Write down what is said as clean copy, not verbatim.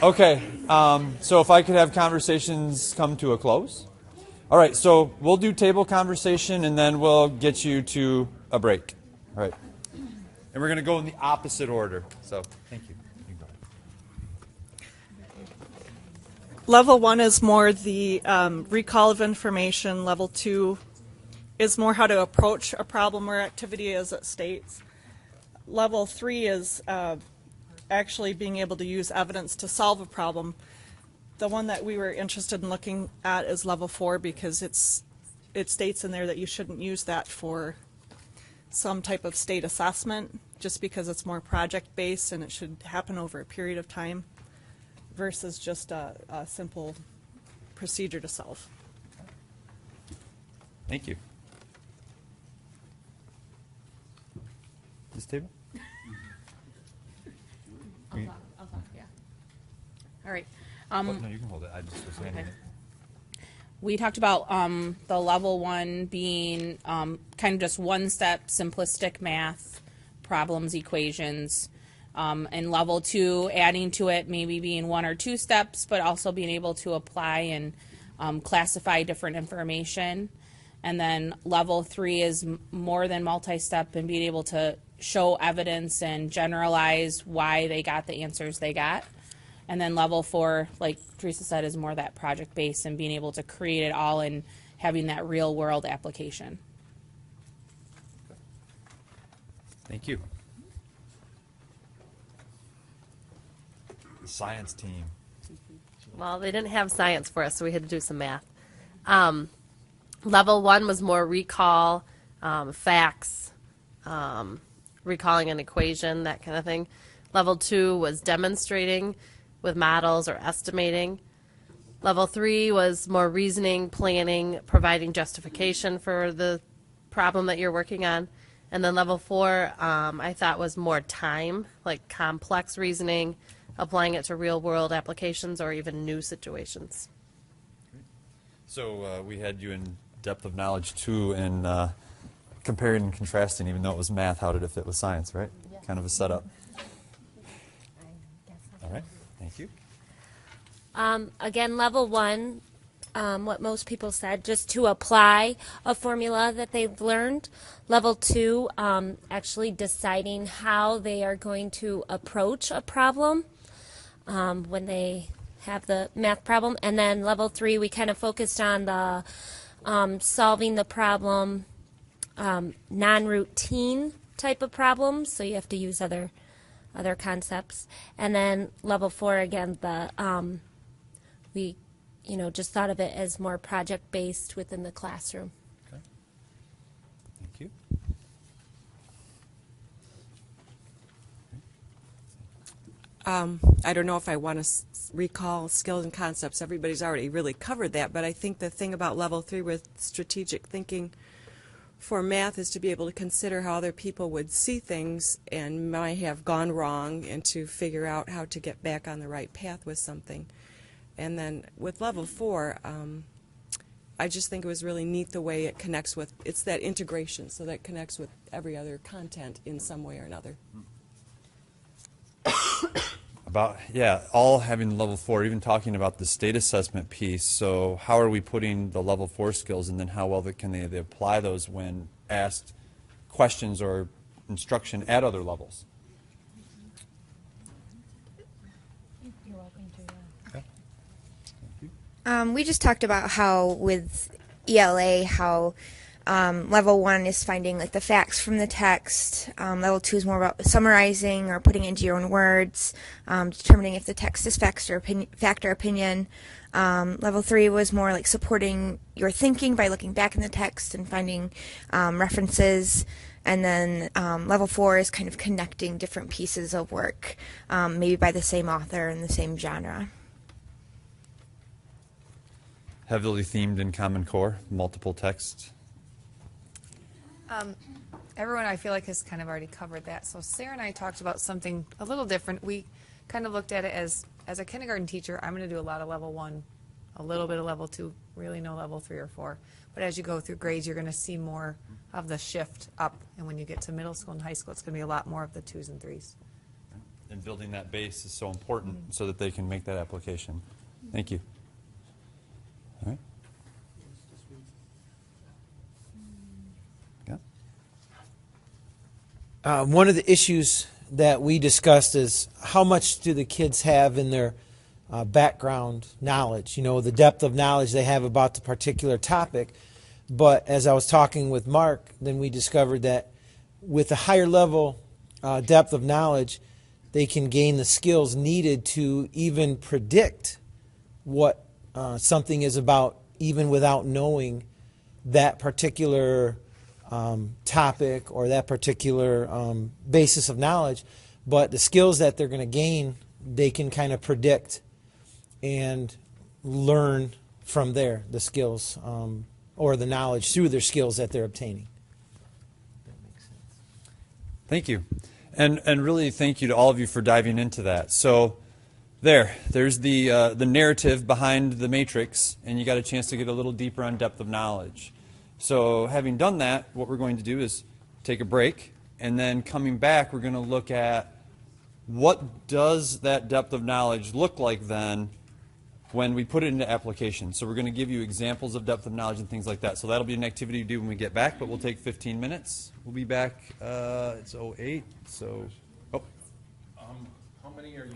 Okay, so if I could have conversations come to a close. All right, so we'll do table conversation and then we'll get you to a break. All right. And we're going to go in the opposite order. So thank you. You go ahead. Level 1 is more the recall of information. Level 2 is more how to approach a problem or activity as it states. Level 3 is actually being able to use evidence to solve a problem. The one that we were interested in looking at is level 4 because it states in there that you shouldn't use that for some type of state assessment just because it's more project-based and it should happen over a period of time versus just a simple procedure to solve. Thank you. This table? I'll talk, yeah. All right. No, you can hold it. I just was handing it. We talked about the level 1 being kind of just one-step simplistic math, problems, equations, and level 2 adding to it maybe being 1 or 2 steps, but also being able to apply and classify different information. And then level 3 is more than multi-step and being able to show evidence and generalize why they got the answers they got. And then level 4, like Teresa said, is more that project-based and being able to create it all and having that real-world application. Thank you. The science team. Well, they didn't have science for us, so we had to do some math. Level 1 was more recall, facts, recalling an equation, that kind of thing. Level 2 was demonstrating with models or estimating. Level 3 was more reasoning, planning, providing justification for the problem that you're working on. And then level 4, I thought was more time, like complex reasoning, applying it to real-world applications or even new situations. So we had you in depth of knowledge too, and comparing and contrasting, even though it was math, how did it fit with science, right? Yeah. Kind of a setup. All right, thank you. Again, level 1, what most people said, just to apply a formula that they've learned. Level 2, actually deciding how they are going to approach a problem when they have the math problem. And then level 3, we kind of focused on the solving the problem, non-routine type of problems, so you have to use other concepts. And then level 4, again, we just thought of it as more project-based within the classroom. Okay. Thank you. I don't know if I want to recall skills and concepts. Everybody's already really covered that, but I think the thing about level 3 with strategic thinking for math is to be able to consider how other people would see things and might have gone wrong and to figure out how to get back on the right path with something. And then with level 4, I just think it was really neat the way it connects with, it's that integration, so that it connects with every other content in some way or another. All having level 4, even talking about the state assessment piece. So how are we putting the level 4 skills, and then how well can they apply those when asked questions or instruction at other levels? You're welcome to. Okay. Thank you. We just talked about how with ELA, how level 1 is finding like the facts from the text. Level 2 is more about summarizing or putting into your own words, determining if the text is fact or opinion. Level 3 was more like supporting your thinking by looking back in the text and finding references. And then level 4 is kind of connecting different pieces of work, maybe by the same author in the same genre. Heavily themed in Common Core, multiple text. Everyone, I feel like, has kind of already covered that. So Sarah and I talked about something a little different. We kind of looked at it as a kindergarten teacher, I'm going to do a lot of level 1, a little bit of level 2, really no level 3 or 4. But as you go through grades, you're going to see more of the shift up. And when you get to middle school and high school, it's going to be a lot more of the 2s and 3s. and building that base is so important so that they can make that application. Thank you. All right. Yeah. One of the issues that we discussed is how much do the kids have in their background knowledge, the depth of knowledge they have about the particular topic. But as I was talking with Mark, then we discovered that with a higher level depth of knowledge, they can gain the skills needed to even predict what something is about, even without knowing that particular topic or that particular basis of knowledge. But the skills that they're going to gain, they can kind of predict and learn from there, the skills or the knowledge through their skills that they're obtaining. Thank you. And really thank you to all of you for diving into that. So there's the narrative behind the matrix, and you got a chance to get a little deeper on depth of knowledge. So having done that, what we're going to do is take a break, and then coming back, we're going to look at what does that depth of knowledge look like then when we put it into application. So we're going to give you examples of depth of knowledge and things like that. So that'll be an activity to do when we get back, but we'll take 15 minutes. We'll be back, it's 08, so, How many are you